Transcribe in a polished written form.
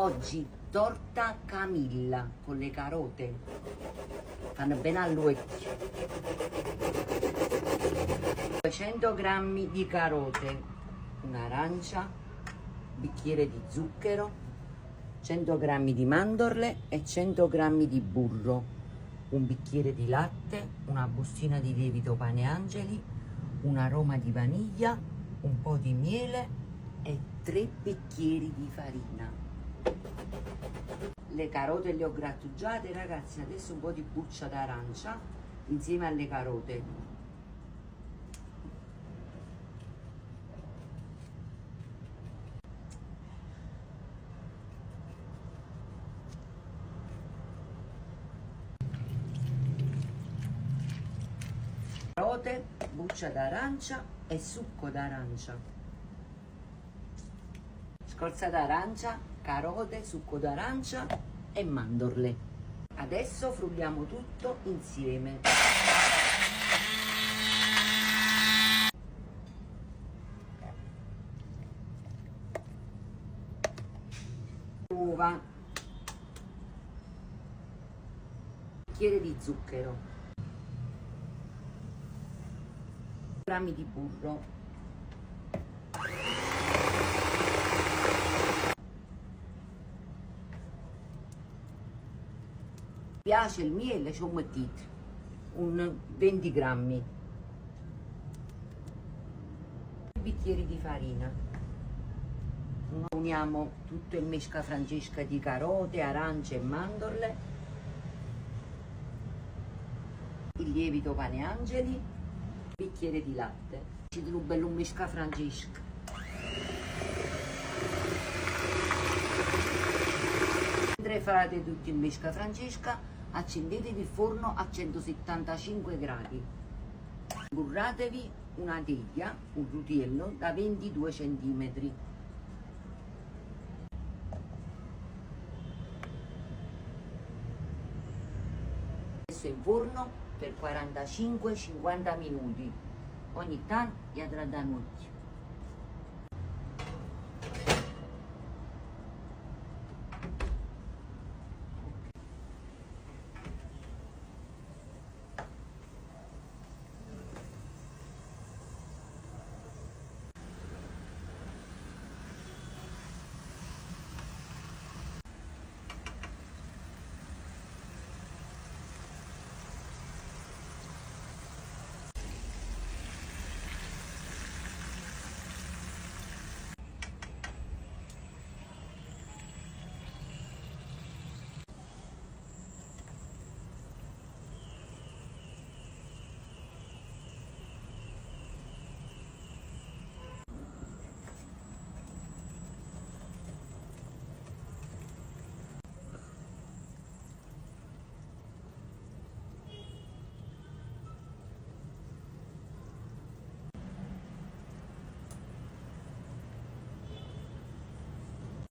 Oggi torta Camilla con le carote, fanno bene all'occhio. 200 g di carote, un'arancia, un bicchiere di zucchero, 100 g di mandorle e 100 g di burro, un bicchiere di latte, una bustina di lievito pane angeli, un aroma di vaniglia, un po' di miele e 3 bicchieri di farina. Le carote le ho grattugiate, ragazzi. Adesso un po' di buccia d'arancia insieme alle carote. Carote, buccia d'arancia e succo d'arancia. Scorza d'arancia, carote, succo d'arancia e mandorle. Adesso frulliamo tutto insieme. Uova, bicchiere di zucchero, grammi di burro, piace il miele, ci ho mettito un 20 grammi, bicchieri di farina. Uniamo tutto il mesca francesca di carote, arance e mandorle, il lievito pane angeli, bicchiere di latte. Ci do un bello mesca francesca. Mentre fate tutto il mesca francesca, accendetevi il forno a 175 gradi. Burratevi una teglia, un rutiello da 22 cm. Messo in forno per 45-50 minuti. Ogni tanto gli andrà da un occhio.